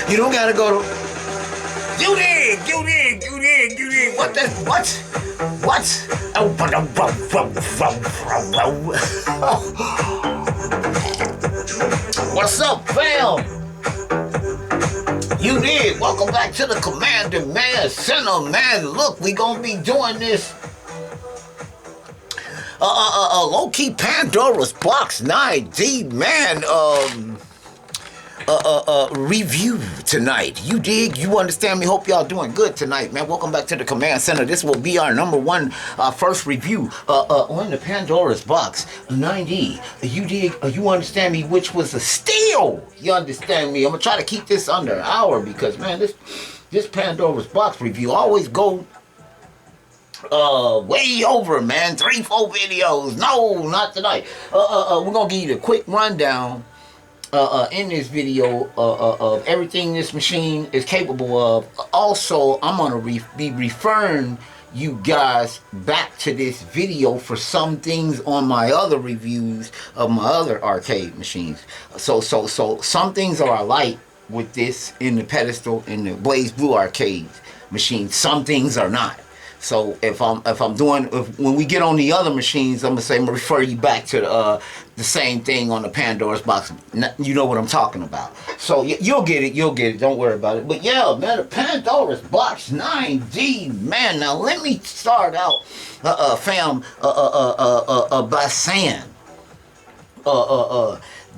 You don't gotta go to. You dig. What? Oh, what's up, fam? You did. Welcome back to the Commander Man Center, man. Look, we gonna be doing this low-key Pandora's Box 9D, man, review tonight. You dig? You understand me? Hope y'all doing good tonight, man. Welcome back to the Command Center. This will be our number one first review on the Pandora's Box 9D. You dig? You understand me? Which was a steal. You understand me? I'm gonna try to keep this under an hour because, man, this Pandora's Box review always go way over, man. 3-4 videos. No, not tonight. We're gonna give you the quick rundown in this video of everything this machine is capable of. Also, I'm gonna be referring you guys back to this video for some things on my other reviews of my other arcade machines. So some things are alike with this in the pedestal in the Blaze Blue arcade machine. Some things are not. So when we get on the other machines, I'm gonna refer you back to the same thing on the Pandora's Box. You know what I'm talking about. So you'll get it. Don't worry about it. But yeah, man, the Pandora's Box 9D, man. Now let me start out, fam, by saying,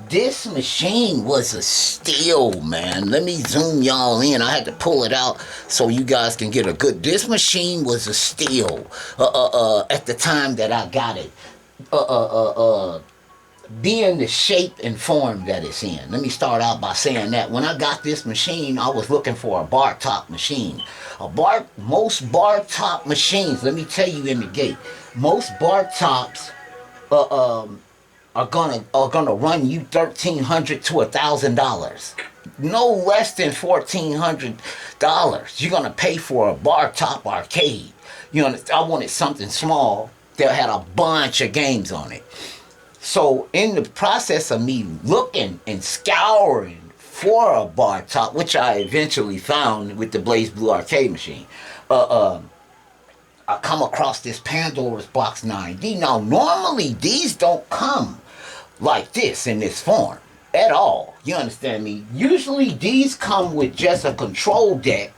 this machine was a steal, man. Let me zoom y'all in. I had to pull it out so you guys can get a good. This machine was a steal at the time that I got it. Being the shape and form that it's in. Let me start out by saying that when I got this machine, I was looking for a bar top machine. Most bar top machines, let me tell you in the gate, most bar tops are gonna run you $1,300 to $1,000. No less than $1,400 you're gonna pay for a bar top arcade. You know, I wanted something small that had a bunch of games on it. So in the process of me looking and scouring for a bar top, which I eventually found with the Blaze Blue arcade machine, I come across this Pandora's Box 9D. Now, normally these don't come like this in this form at all. You understand me? Usually these come with just a control deck,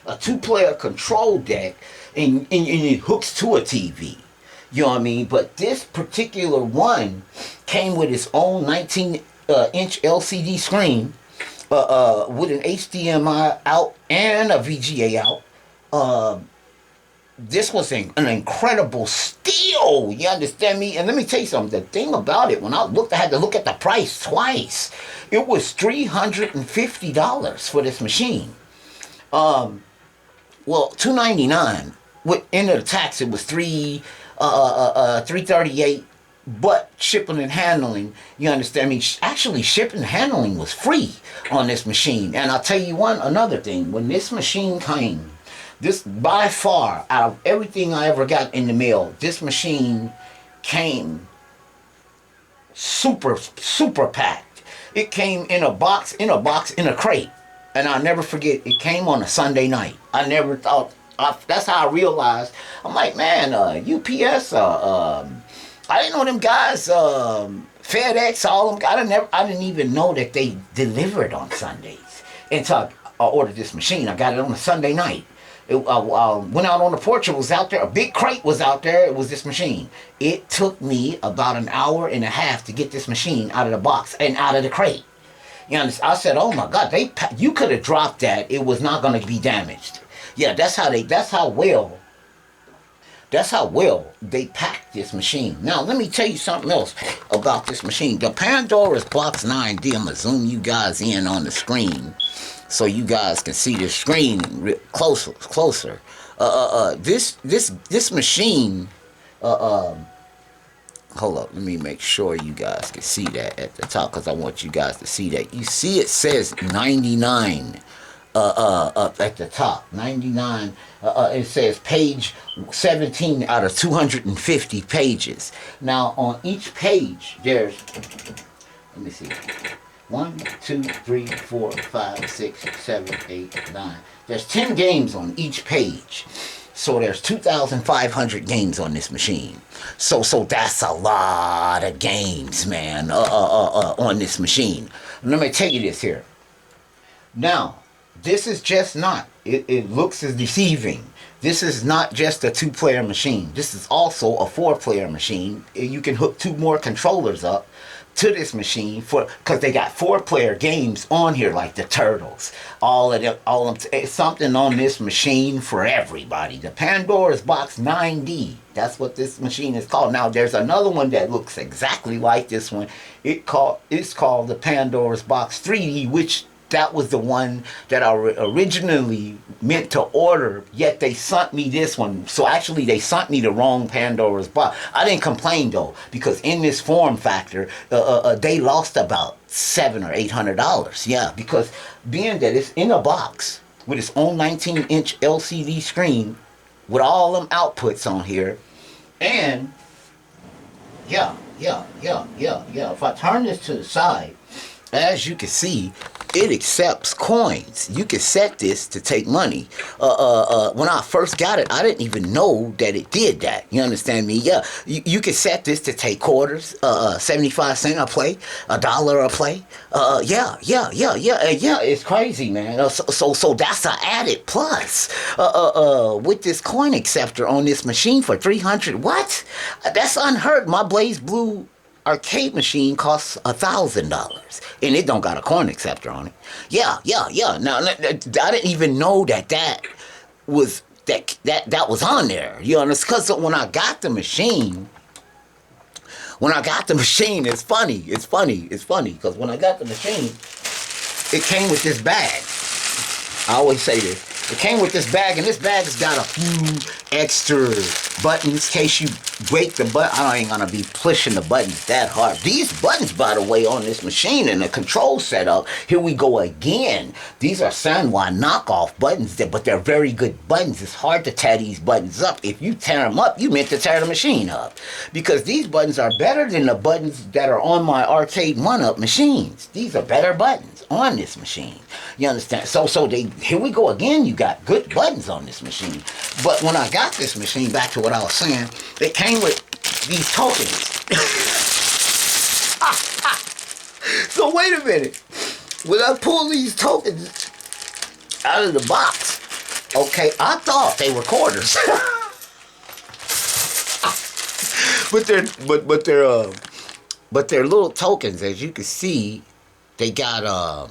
a 2-player control deck, and it hooks to a TV. You know what I mean? But this particular one came with its own 19-inch LCD screen with an HDMI out and a VGA out. This was an incredible steal. You understand me? And let me tell you something. The thing about it, when I looked, I had to look at the price twice. It was $350 for this machine. Well, $299. With end of the tax, it was $338. But shipping and handling, you understand me? Actually, shipping and handling was free on this machine. And I'll tell you another thing. When this machine came, this, by far, out of everything I ever got in the mail, this machine came super packed. It came in a box, in a crate. And I'll never forget, it came on a Sunday night. I never thought, that's how I realized. I'm like, man, UPS, I didn't know them guys, FedEx, all them guys, I didn't even know that they delivered on Sundays. Until I ordered this machine. I got it on a Sunday night. I went out on the porch. It was out there. A big crate was out there. It was this machine. It took me about an hour and a half to get this machine out of the box and out of the crate. You know, I said, "Oh my God, you could have dropped that. It was not going to be damaged." Yeah, that's how well they packed this machine. Now, let me tell you something else about this machine. The Pandora's Box 9D. I'm gonna zoom you guys in on the screen, so you guys can see the screen closer. This machine, hold up, let me make sure you guys can see that at the top, because I want you guys to see that. You see it says 99 up at the top, 99. It says page 17 out of 250 pages. Now on each page there's, let me see, 1, 2, 3, 4, 5, 6, 7, 8, 9. There's 10 games on each page. So there's 2,500 games on this machine. So that's a lot of games, man, on this machine. Let me tell you this here. Now, this is just not, it looks as deceiving. This is not just a 2-player machine. This is also a 4-player machine. You can hook 2 more controllers up to this machine because they got 4-player games on here, like the Turtles, all of them, something on this machine for everybody. The Pandora's Box 9D, that's what this machine is called. Now there's another one that looks exactly like this one. It's called the Pandora's Box 3D, which that was the one that I originally meant to order, yet they sent me this one. So actually they sent me the wrong Pandora's Box. I didn't complain though, because in this form factor, they lost about $700 or $800. Yeah, because being that it's in a box with its own 19-inch LCD screen with all them outputs on here, and yeah. If I turn this to the side, as you can see, it accepts coins. You can set this to take money. When I first got it, I didn't even know that it did that. You understand me? Yeah. You can set this to take quarters, 75 cents a play, $1 a play. Yeah. It's crazy, man. So that's an added plus. With this coin acceptor on this machine for 300. What? That's unheard. My Blaze Blue arcade machine costs $1,000, and it don't got a coin acceptor on it. Yeah. Now I didn't even know that was on there. You understand? Because when I got the machine, it's funny. Because when I got the machine, it came with this bag. I always say this. It came with this bag, and this bag has got a few extra buttons in case you break the button. I ain't gonna be pushing the buttons that hard. These buttons, by the way, on this machine and the control setup, here we go again. These are Sanwa knockoff buttons, but they're very good buttons. It's hard to tear these buttons up. If you tear them up, you meant to tear the machine up. Because these buttons are better than the buttons that are on my arcade one-up machines. These are better buttons on this machine. You understand? So here we go again. You got good buttons on this machine. But when I got this machine, back to what I was saying, it came with these tokens. So wait a minute. When I pull these tokens out of the box, okay, I thought they were quarters. but they're little tokens. As you can see, they got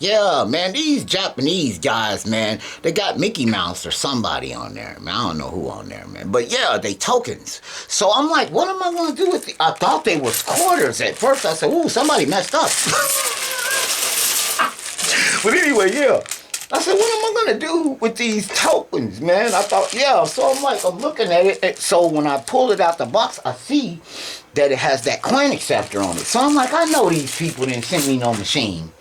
yeah, man, these Japanese guys, man, they got Mickey Mouse or somebody on there, man. I don't know who on there, man. But yeah, they tokens. So I'm like, what am I going to do with I thought they were quarters at first. I said, ooh, somebody messed up. But anyway, yeah. I said, what am I going to do with these tokens, man? I thought, yeah. So I'm like, I'm looking at it. So when I pull it out the box, I see that it has that coin acceptor on it. So I'm like, I know these people didn't send me no machine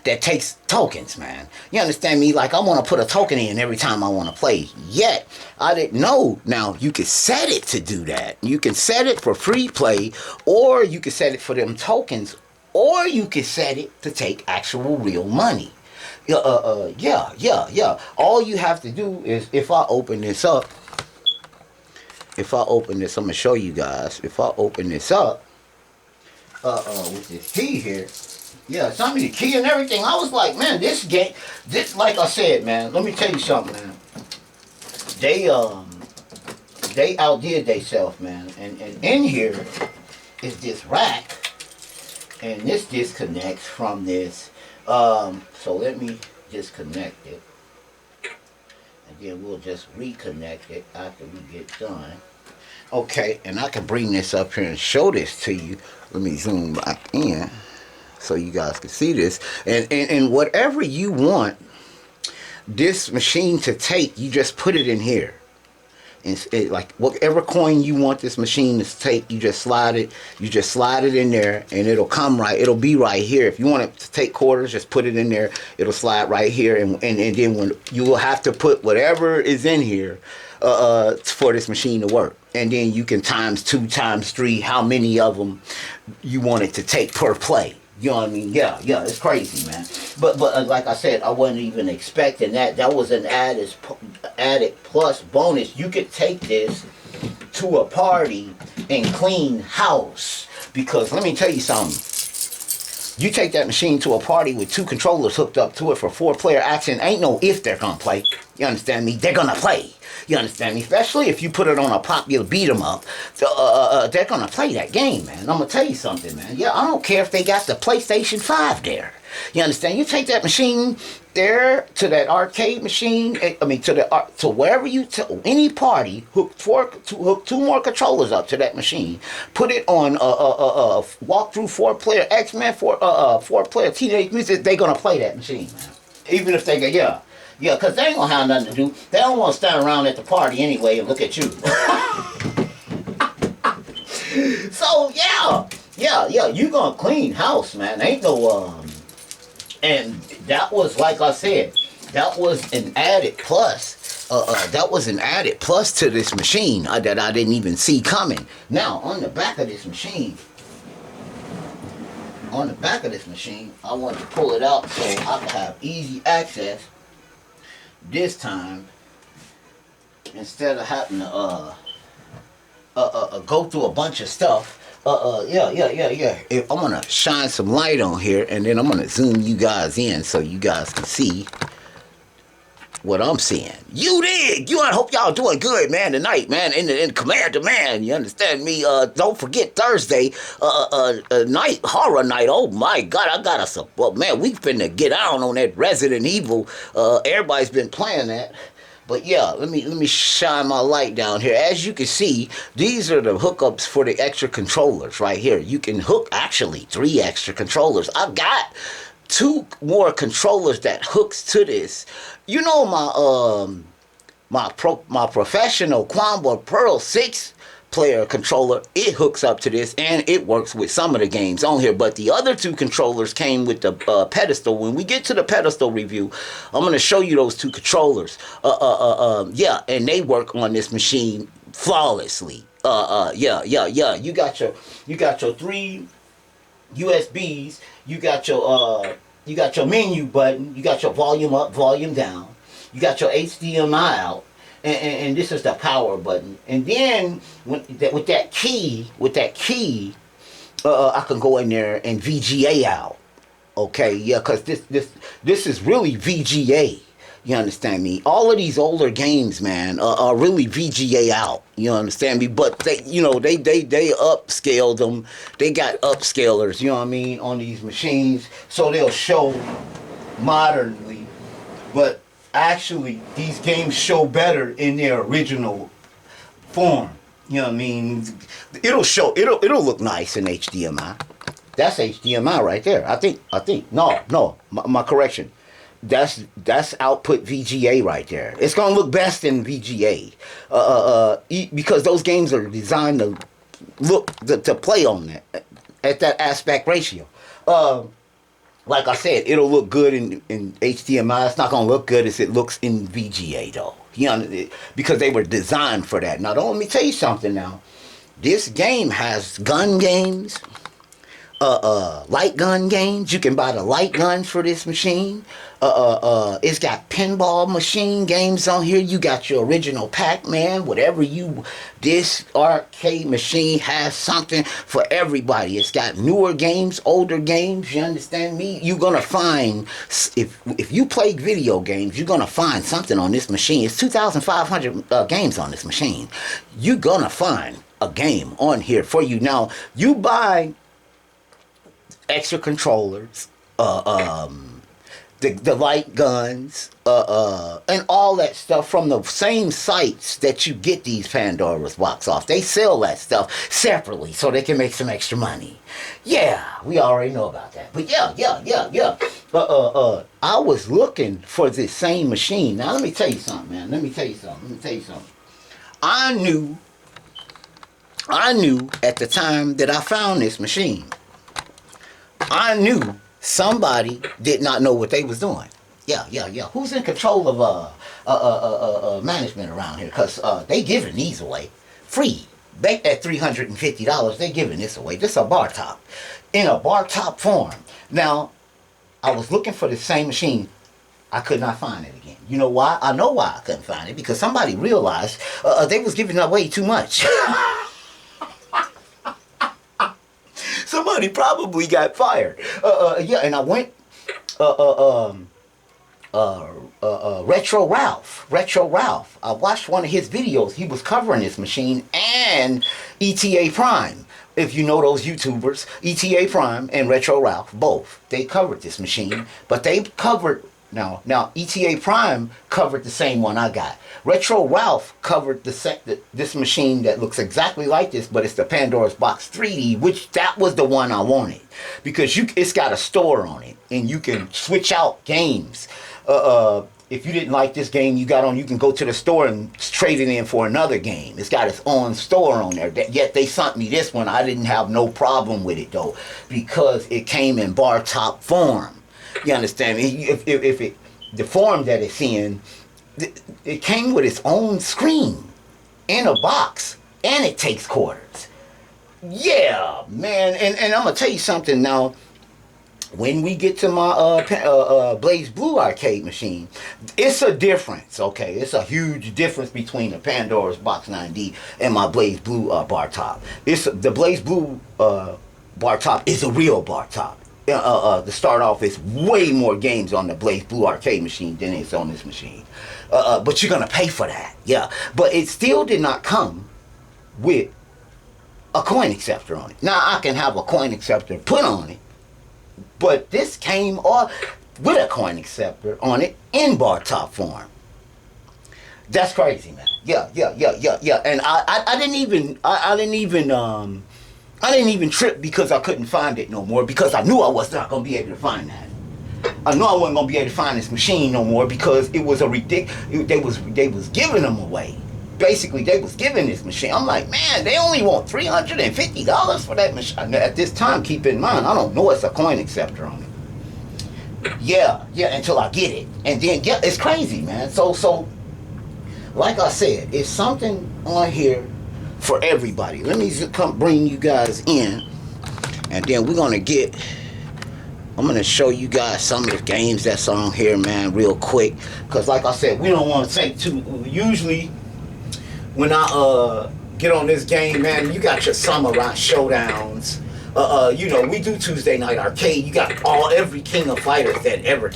that takes tokens, man. You understand me? Like, I want to put a token in every time I want to play. Yet, I didn't know. Now, you can set it to do that. You can set it for free play, or you can set it for them tokens, or you can set it to take actual real money. Yeah. All you have to do is, if I open this up, I'm going to show you guys. If I open this up, with this key here, yeah, sent me the key and everything. I was like, man, this game, like I said, man, let me tell you something, man. They outdid themselves, man. And in here is this rack, and this disconnects from this. So let me disconnect it, and then we'll just reconnect it after we get done. Okay, and I can bring this up here and show this to you. Let me zoom back in so you guys can see this. And whatever you want this machine to take, you just put it in here. And like whatever coin you want this machine to take, you just slide it in there, and it'll come right. It'll be right here. If you want it to take quarters, just put it in there. It'll slide right here, and then when you will have to put whatever is in here for this machine to work. And then you can times 2, times 3, how many of them you want it to take per play. You know what I mean? Yeah, it's crazy, man. But like I said, I wasn't even expecting that. That was an added plus bonus. You could take this to a party and clean house. Because let me tell you something. You take that machine to a party with 2 controllers hooked up to it for 4-player action. Ain't no if they're gonna play. You understand me? They're gonna play. You understand me? Especially if you put it on a popular beat 'em up. They're gonna play that game, man. I'm gonna tell you something, man. Yeah, I don't care if they got the PlayStation 5 there. You understand? You take that machine there to that arcade machine. I mean, to wherever to any party. Hook 2 more controllers up to that machine. Put it on walk through 4-player X-Men, 4-player Teenage Mutant. They gonna play that machine, man. Even if they get yeah, because they ain't gonna have nothing to do. They don't want to stand around at the party anyway and look at you. So yeah, you gonna clean house, man. Ain't no and that was, like I said, that was an added plus. That was an added plus to this machine that I didn't even see coming. Now on the back of this machine, I want to pull it out so I can have easy access. This time, instead of having to go through a bunch of stuff, yeah. I'm gonna shine some light on here, and then I'm gonna zoom you guys in so you guys can see what I'm seeing. You dig? I hope y'all doing good, man, tonight, man, in Command Demand. You understand me? Don't forget Thursday, night, horror night. Oh my God, I got us well, man, we finna get down on that Resident Evil. Everybody's been playing that. But yeah, let me shine my light down here. As you can see, these are the hookups for the extra controllers right here. You can hook actually 3 extra controllers. I've got 2 more controllers that hooks to this. You know my professional Quamba Pearl 6-player controller, it hooks up to this, and it works with some of the games on here. But the other 2 controllers came with the pedestal. When we get to the pedestal review, I'm going to show you those 2 controllers. Yeah, and they work on this machine flawlessly. Yeah. You got your 3 USBs. You got your menu button. You got your volume up, volume down. You got your HDMI out. And this is the power button. And then with that key, I can go in there and VGA out. Okay, yeah, because this is really VGA. You understand me? All of these older games, man, are really VGA out. You understand me? But they upscaled them. They got upscalers, you know what I mean, on these machines, so they'll show modernly. But actually, these games show better in their original form. You know what I mean? It'll look nice in HDMI. That's HDMI right there. I think. No, my correction. That's output VGA right there. It's gonna look best in VGA, because those games are designed to to play on that at that aspect ratio. Like I said, it'll look good in HDMI. It's not gonna look good as it looks in VGA though. You know, because they were designed for that. Now, let me tell you something. Now, this game has gun games. Light gun games. You can buy the light guns for this machine. It's got pinball machine games on here. You got your original Pac-Man, whatever this arcade machine has something for everybody. It's got newer games, older games, you understand me? You're gonna find, if you play video games, you're gonna find something on this machine. It's 2,500 games on this machine. You're gonna find a game on here for you. Now, you buy extra controllers, the light guns, and all that stuff from the same sites that you get these Pandora's Box off. They sell that stuff separately so they can make some extra money. Yeah, we already know about that. But yeah. I was looking for this same machine. Now let me tell you something, man. I knew at the time that I found this machine, I knew somebody did not know what they was doing. Yeah. Who's in control of management around here? Because they giving these away free. Banked at $350. They're giving this away. This is a bar top. In a bar top form. Now, I was looking for the same machine. I could not find it again. You know why? I know why I couldn't find it. Because somebody realized they was giving away too much. Somebody probably got fired. Yeah, and I went Retro Ralph. I watched one of his videos. He was covering this machine and ETA Prime. If you know those YouTubers, ETA Prime and Retro Ralph, both. They covered this machine, but they covered, now ETA Prime covered the same one I got. Retro Ralph covered this machine that looks exactly like this, but it's the Pandora's Box 3D, which that was the one I wanted. Because it's got a store on it, and you can switch out games. If you didn't like this game you got on, you can go to the store and trade it in for another game. It's got its own store on there. Yet they sent me this one. I didn't have no problem with it though, because it came in bar top form. You understand me? If the form that it's in, it came with its own screen in a box, and it takes quarters. Yeah, man. And I'm gonna tell you something now. When we get to my Blaze Blue arcade machine, it's a difference, okay? It's a huge difference between the Pandora's Box 9D and my Blaze Blue bar top. The Blaze Blue bar top is a real bar top. To start off, it's way more games on the Blaze Blue arcade machine than it's on this machine. But you're going to pay for that, yeah. But it still did not come with a coin acceptor on it. Now, I can have a coin acceptor put on it, but this came off with a coin acceptor on it in bar top form. That's crazy, man. Yeah. And I didn't even trip because I couldn't find it no more, because I knew I was not gonna be able to find that. I knew I wasn't gonna be able to find this machine no more, because it was a they was giving them away. Basically, they was giving this machine. I'm like, man, they only want $350 for that machine. At this time, keep in mind, I don't know it's a coin acceptor on it. Yeah, until I get it. And then, yeah, it's crazy, man. So, like I said, it's something on here for everybody. Let me just come bring you guys in, and then I'm going to show you guys some of the games that's on here, man, real quick. Because, like I said, we don't want to take too, usually, when I get on this game, man, you got your samurai showdowns. You know, we do Tuesday night arcade. You got every King of Fighters that ever.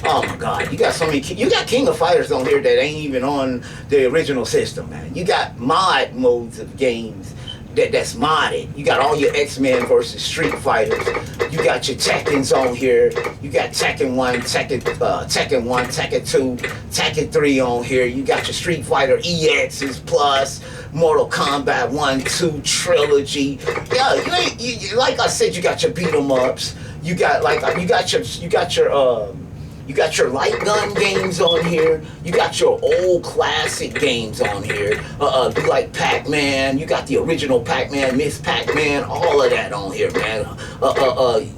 Oh my God, you got so many. You got King of Fighters on here that ain't even on the original system, man. You got mod modes of games that's modded. You got all your X-Men versus Street Fighters. You got your Tekkens on here. You got Tekken 1, Tekken 2, Tekken 3 on here. You got your Street Fighter EXs plus Mortal Kombat 1, 2 trilogy. Yeah, like I said, you got your beat 'em ups. You got your light gun games on here. You got your old classic games on here. Like Pac-Man. You got the original Pac-Man, Miss Pac-Man, all of that on here, man.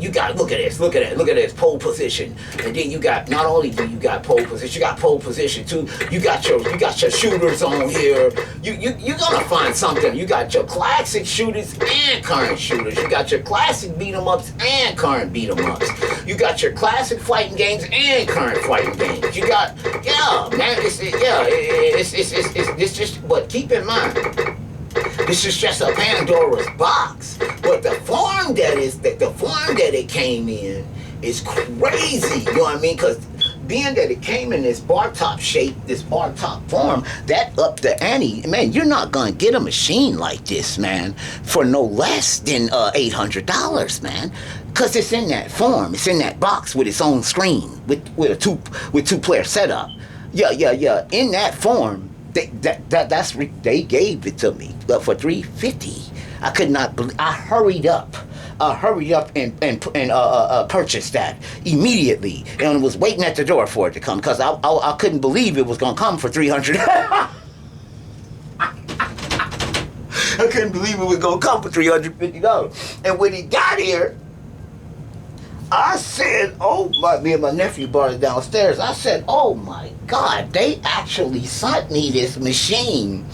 You got, look at this, pole position. And then you got, not only do you got pole position, you got pole position too. You got your shooters on here. You're gonna find something. You got your classic shooters and current shooters. You got your classic beat 'em ups and current beat 'em ups. You got your classic fighting games and current fighting games. You got, yeah, man, it's just, but keep in mind, this is just a Pandora's box. But the form that it came in is crazy. You know what I mean? Because being that it came in this bar top shape, this bar top form, that upped the ante. Man, you're not gonna get a machine like this, man, for no less than $800, man. Because it's in that form, it's in that box with its own screen, with two-player setup. Yeah. In that form, they gave it to me for $350. I could not believe. I hurried up and purchased that immediately, and was waiting at the door for it to come, because I couldn't believe it was gonna come for $300. I couldn't believe it was gonna come for $350. And when it got here, I said, oh my, me and my nephew brought it downstairs. I said, oh my God, they actually sent me this machine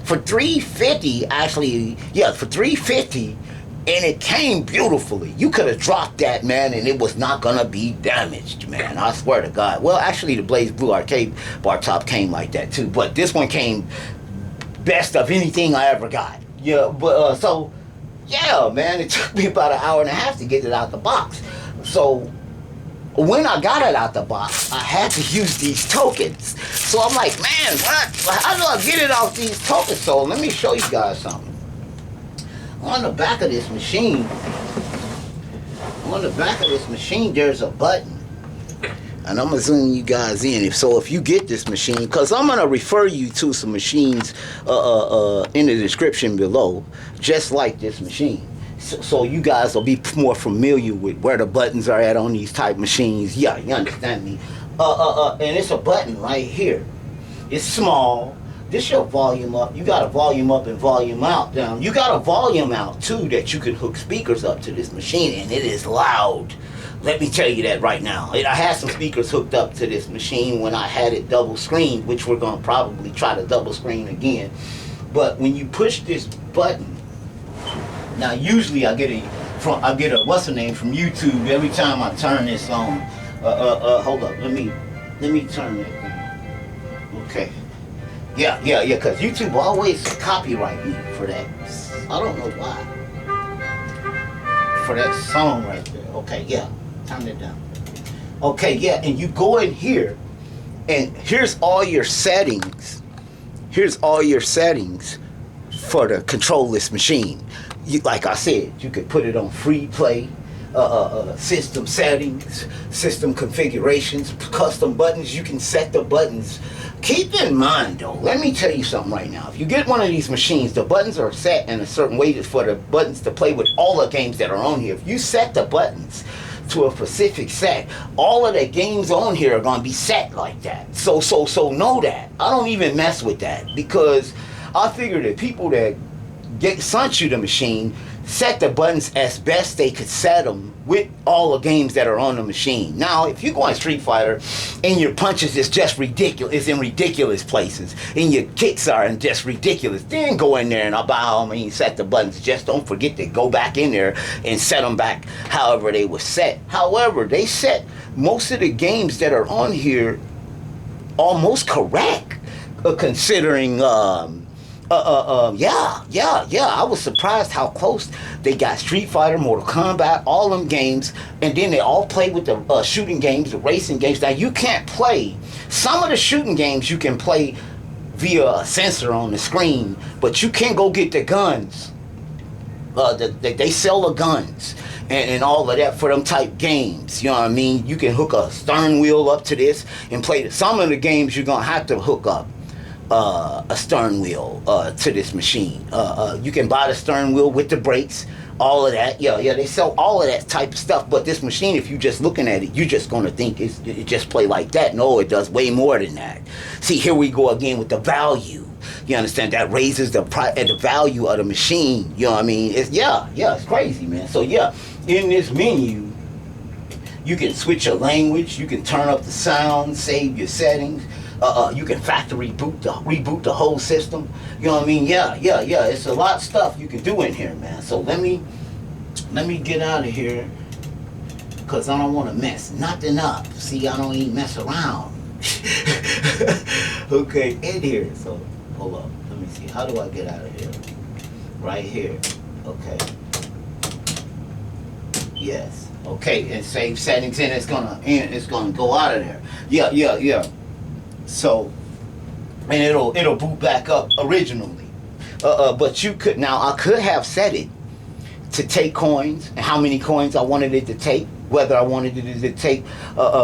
for $350, actually, yeah, for $350, and it came beautifully. You could have dropped that, man, and it was not gonna be damaged, man. I swear to God. Well, actually, the Blaze Blue arcade bar top came like that too, but this one came best of anything I ever got. Yeah, but so yeah, man, it took me about an hour and a half to get it out the box. So when I got it out the box, I had to use these tokens. So I'm like, man, how do I get it off these tokens? So let me show you guys something. On the back of this machine, there's a button. And I'm gonna zoom you guys in. So if you get this machine, because I'm gonna refer you to some machines in the description below, just like this machine. So you guys will be more familiar with where the buttons are at on these type machines. Yeah, you understand me? And it's a button right here. It's small. This your volume up. You got a volume up and volume out down. You got a volume out too that you can hook speakers up to this machine, and it is loud. Let me tell you that right now. I had some speakers hooked up to this machine when I had it double screened, which we're gonna probably try to double screen again. But when you push this button, now usually I get a what's the name from YouTube every time I turn this on. Hold up, let me turn that down. Okay. Yeah, because YouTube always copyright me for that. I don't know why. For that song right there. Okay, yeah. Turn it down. Okay, yeah, and you go in here, and here's all your settings. Here's all your settings for the control this machine. Like I said, you could put it on free play, system settings, system configurations, custom buttons. You can set the buttons. Keep in mind though, let me tell you something right now. If you get one of these machines, the buttons are set in a certain way for the buttons to play with all the games that are on here. If you set the buttons to a specific set, all of the games on here are gonna be set like that. So know that. I don't even mess with that, because I figure that people that sent you the machine set the buttons as best they could set them with all the games that are on the machine. Now, if you go on Street Fighter and your punches is just ridiculous, it's in ridiculous places, and your kicks are in just ridiculous, then go in there and by all means set the buttons. Just don't forget to go back in there and set them back however they were set. However, they set most of the games that are on here almost correct, considering yeah. I was surprised how close they got Street Fighter, Mortal Kombat, all them games, and then they all play with the shooting games, the racing games. Now you can't play some of the shooting games. You can play via a sensor on the screen, but you can't go get the guns. They sell the guns and all of that for them type games. You know what I mean? You can hook a stern wheel up to this and play. Some of the games you're gonna have to hook up a stern wheel to this machine. You can buy the stern wheel with the brakes, all of that. Yeah, they sell all of that type of stuff. But this machine, if you're just looking at it, you're just gonna think it just play like that. No, it does way more than that. See, here we go again with the value. You understand? That raises the value of the machine. You know what I mean? It's it's crazy, man. So yeah, in this menu, you can switch your language. You can turn up the sound, save your settings. You can factory reboot the whole system. You know what I mean? Yeah. It's a lot of stuff you can do in here, man. So let me get out of here, because I don't want to mess nothing up. See, I don't even mess around. Okay, in here. So hold up. Let me see. How do I get out of here? Right here. Okay. Yes. Okay, and save settings, and it's gonna go out of there. Yeah. So, and it'll boot back up originally. But you could, now I could have set it to take coins and how many coins I wanted it to take, whether I wanted it to take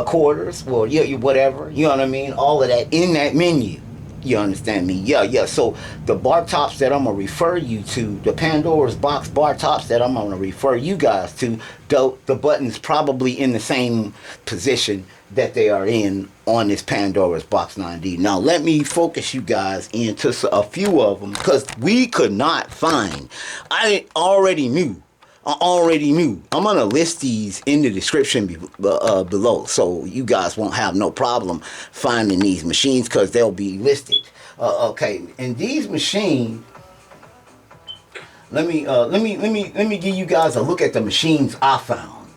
quarters or whatever. You know what I mean? All of that in that menu. You understand me? Yeah. So the bar tops that I'm gonna refer you to, the Pandora's Box bar tops that I'm gonna refer you guys to, the buttons probably in the same position that they are in on this Pandora's Box 9D. Now let me focus you guys into a few of them, because we could not find. I already knew. I'm gonna list these in the description below, so you guys won't have no problem finding these machines, because they'll be listed. Okay, and these machines. Let me give you guys a look at the machines I found.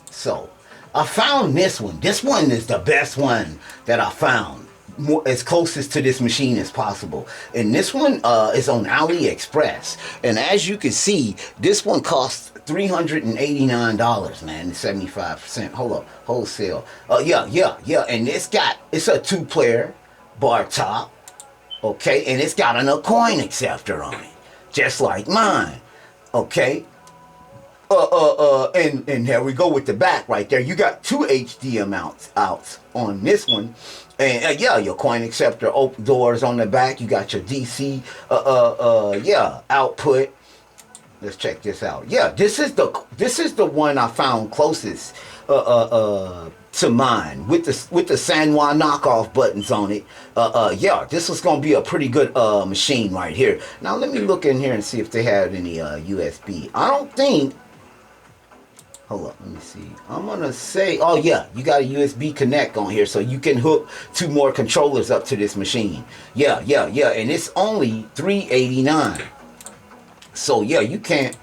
So I found this one. This one is the best one that I found. As closest to this machine as possible. And this one is on AliExpress. And as you can see, this one costs $389, man. 75%. Hold up. Wholesale. Yeah. And it's a 2-player bar top. Okay. And it's got an coin acceptor on it. Just like mine. Okay. And here we go with the back right there. You got 2 HDMI outs on this one. And yeah, your coin acceptor open doors on the back. You got your DC output. Let's check this out. Yeah, this is the one I found closest to mine with the San Juan knockoff buttons on it. Yeah, this was gonna be a pretty good machine right here. Now let me look in here and see if they had any USB. I don't think. Hold up, let me see. I'm gonna say, oh yeah, you got a USB connect on here, so you can hook 2 more controllers up to this machine. Yeah, and it's only $389. So yeah, you can't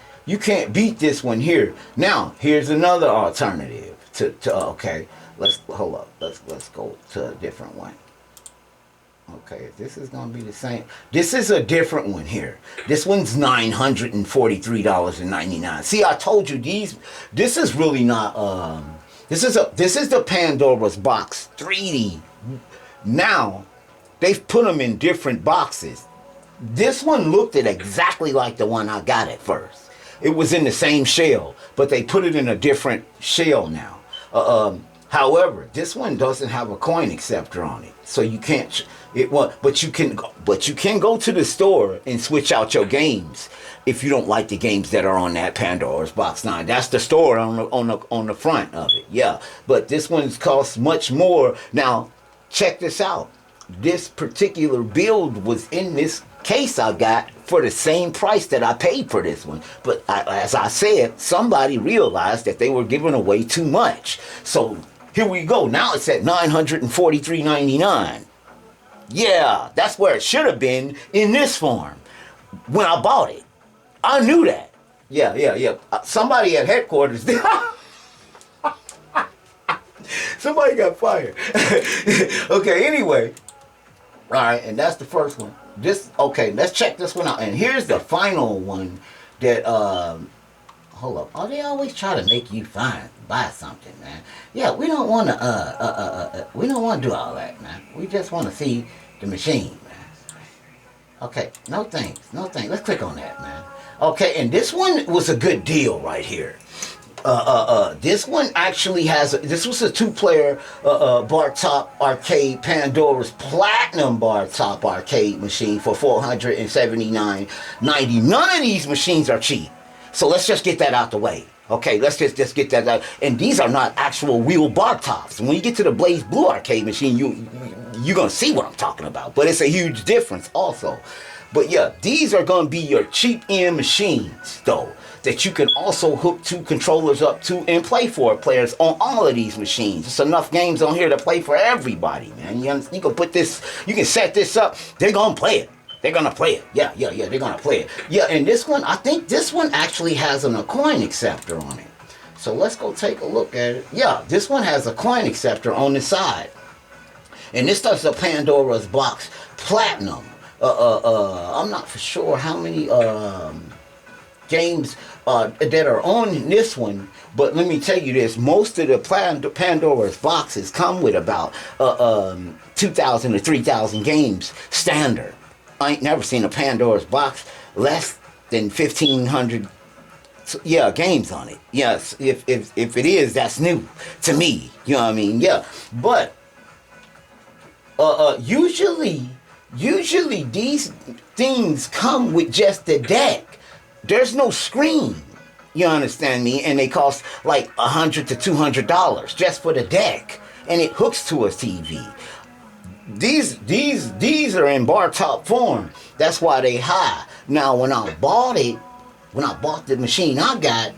beat this one here. Now here's another alternative to okay. Let's hold up. Let's go to a different one. Okay, this is gonna be the same. This is a different one here. This one's $943.99. See, I told you this is really not this is the Pandora's Box 3D. Now they've put them in different boxes. This one looked exactly like the one I got at first. It was in the same shell, but they put it in a different shell now. However, this one doesn't have a coin acceptor on it, so you can't. But you can go to the store and switch out your games if you don't like the games that are on that Pandora's Box 9. That's the store on the front of it. Yeah, but this one's costs much more. Now, check this out. This particular build was in this case I got for the same price that I paid for this one. But as I said, somebody realized that they were giving away too much. So here we go. Now it's at $943.99. Yeah, that's where it should have been in this form when I bought it. I knew that. Yeah. Somebody at headquarters. Somebody got fired. Okay, anyway. All right, and that's the first one. Okay, let's check this one out. And here's the final one that hold up. Oh, they always try to make you buy something, man. Yeah, we don't want to we don't want to do all that, man. We just want to see the machine, man. Okay, no thanks. Let's click on that, man. Okay, and this one was a good deal right here. This one actually this was a 2-player bar top arcade Pandora's Platinum bar top arcade machine for $479.90. None of these machines are cheap. So let's just get that out the way. Okay, let's just get that out. And these are not actual real bar tops. When you get to the Blaze Blue arcade machine, you're going to see what I'm talking about. But it's a huge difference also. But yeah, these are going to be your cheap-end machines, though, that you can also hook 2 controllers up to and play for players on all of these machines. There's enough games on here to play for everybody, man. You can set this up. They're going to play it. They're going to play it. Yeah, they're going to play it. Yeah, and this one, I think this one actually has a coin acceptor on it. So let's go take a look at it. Yeah, this one has a coin acceptor on the side. And this does a Pandora's Box Platinum. I'm not for sure how many games that are on this one, but let me tell you this: most of the Pandora's boxes come with about 2,000 to 3,000 games standard. I ain't never seen a Pandora's box less than 1,500 games on it. Yes, if it is, that's new to me. You know what I mean? Yeah, but usually these things come with just the deck. There's no screen. You understand me? And they cost like $100 to $200 just for the deck, and it hooks to a TV. These are in bar top form. That's why they high. Now when I bought the machine I got,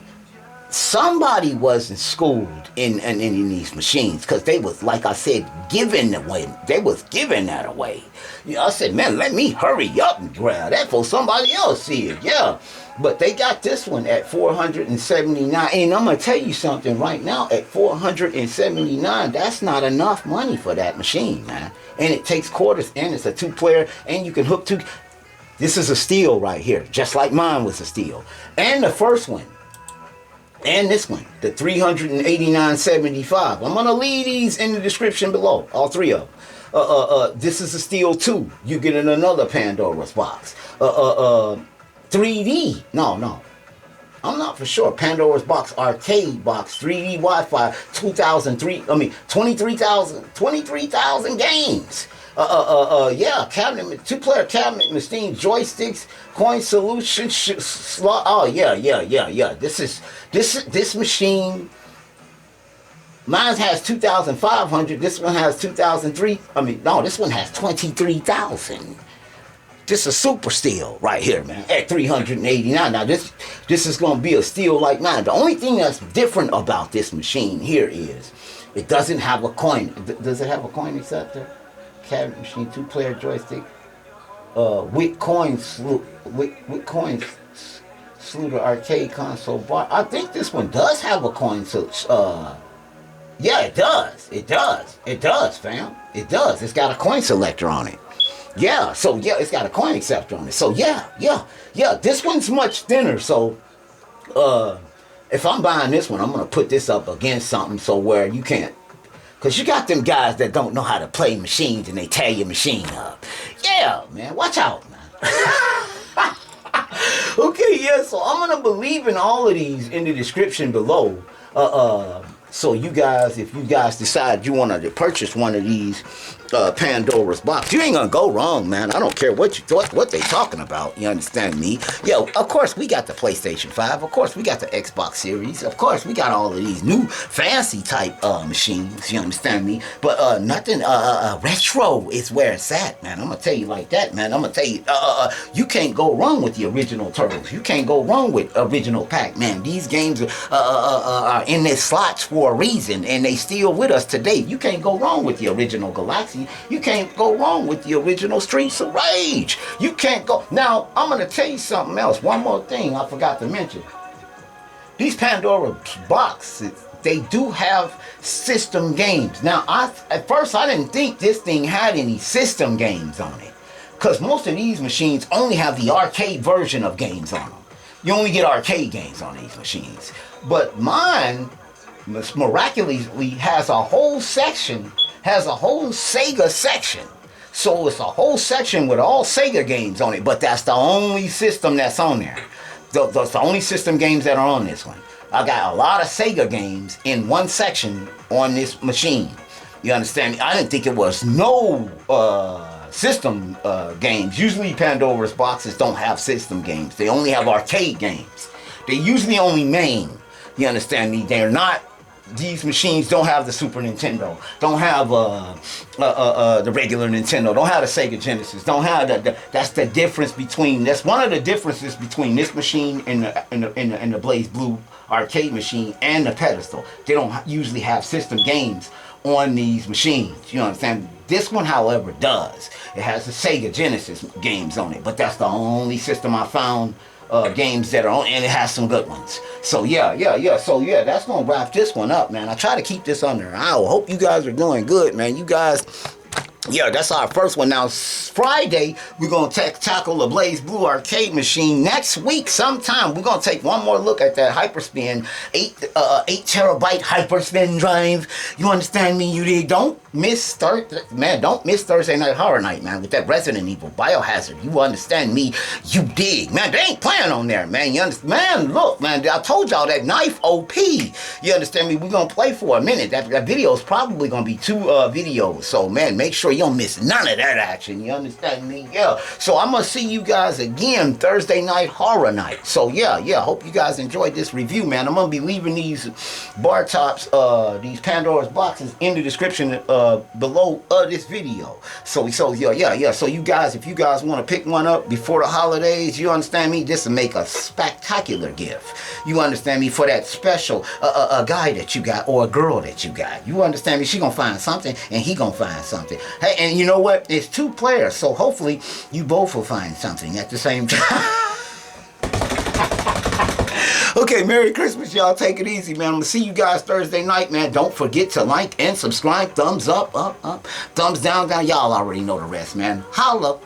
somebody wasn't schooled in these machines, because they was, like I said, giving away. They was giving that away. You know, I said, man, let me hurry up and grab that for somebody else see it. Yeah. But they got this one at $479. And I'm going to tell you something right now. At $479, that's not enough money for that machine, man. And it takes quarters, and it's a 2-player, and you can hook 2. This is a steal right here, just like mine was a steal. And the first one, and this one, the $389.75. I'm going to leave these in the description below, all 3 of them. This is a steal too. You get in another Pandora's box. 3D. No. I'm not for sure. Pandora's box, arcade box, 3D Wi-Fi, 23,000 games. Yeah, cabinet, 2-player cabinet machine, joysticks, coin solution, yeah. This machine, mine has 2,500. This one has 2,003. This one has 23,000. This is a super steal right here, man, at $389. Now, this is going to be a steal like mine. The only thing that's different about this machine here is it doesn't have a coin. Does it have a coin acceptor? Cabinet machine, 2-player joystick, with coins, Sluter arcade console bar. I think this one does have a coin. Yeah, it does. It does, fam. It does. It's got a coin selector on it. Yeah, so yeah, it's got a coin acceptor on it. So yeah. This one's much thinner. So if I'm buying this one, I'm gonna put this up against something so where you can't, because you got them guys that don't know how to play machines and they tear your machine up. Yeah, man, watch out, man. Okay, yeah, so I'm gonna be leaving all of these in the description below. So you guys, if you guys decide you want to purchase one of these Pandora's box, you ain't gonna go wrong, man. I don't care what they talking about. You understand me? Yo, of course we got the PlayStation 5. Of course we got the Xbox Series. Of course we got all of these new fancy type machines. You understand me? But nothing retro is where it's at, man. I'm gonna tell you like that, man. I'm gonna tell you, you can't go wrong with the original Turtles. You can't go wrong with original Pac-Man. These games are in their slots for a reason, and they still with us today. You can't go wrong with the original Galaxy. You can't go wrong with the original Streets of Rage. You can't go. Now, I'm going to tell you something else. One more thing I forgot to mention. These Pandora boxes, they do have system games. Now, at first I didn't think this thing had any system games on it, because most of these machines only have the arcade version of games on them. You only get arcade games on these machines. But mine miraculously has a whole section, has a whole Sega section. So it's a whole section with all Sega games on it, but that's the only system that's on there. That's the only system games that are on this one. I got a lot of Sega games in one section on this machine. You understand me? I didn't think it was no system games. Usually Pandora's boxes don't have system games. They only have arcade games. They usually only main. You understand me? They're not. These machines don't have the Super Nintendo, don't have the regular Nintendo, don't have the Sega Genesis, don't have that's the difference between, that's one of the differences between this machine and the Blaze Blue arcade machine and the pedestal. They don't usually have system games on these machines. You understand? This one, however, does. It has the Sega Genesis games on it, but that's the only system I found games that are on, and it has some good ones. So yeah. So yeah, that's gonna wrap this one up, man. I try to keep this under an hour. Hope you guys are doing good, man. You guys, yeah, that's our first one. Now Friday we're gonna tackle the Blaze Blue arcade machine. Next week sometime we're gonna take one more look at that Hyperspin 8 terabyte Hyperspin drive. You understand me? Don't miss Thursday Night Horror Night, man, with that Resident Evil Biohazard. You understand me? You dig, man. They ain't playing on there, man. You understand? Man, look, man, I told y'all that knife OP. You understand me? We're gonna play for a minute. That video is probably gonna be 2 videos. So man, make sure You don't miss none of that action. You understand me? Yeah. So I'm gonna see you guys again Thursday night horror night. So yeah. Hope you guys enjoyed this review, man. I'm gonna be leaving these bar tops, these Pandora's boxes in the description below this video. So yeah. So you guys, if you guys want to pick one up before the holidays, you understand me? This will make a spectacular gift. You understand me? For that special a guy that you got or a girl that you got. You understand me? She gonna find something and he gonna find something. Hey, and you know what? It's 2 players, so hopefully you both will find something at the same time. Okay, Merry Christmas, y'all. Take it easy, man. I'm gonna see you guys Thursday night, man. Don't forget to like and subscribe. Thumbs up, up. Thumbs down, down. Y'all already know the rest, man. Holla.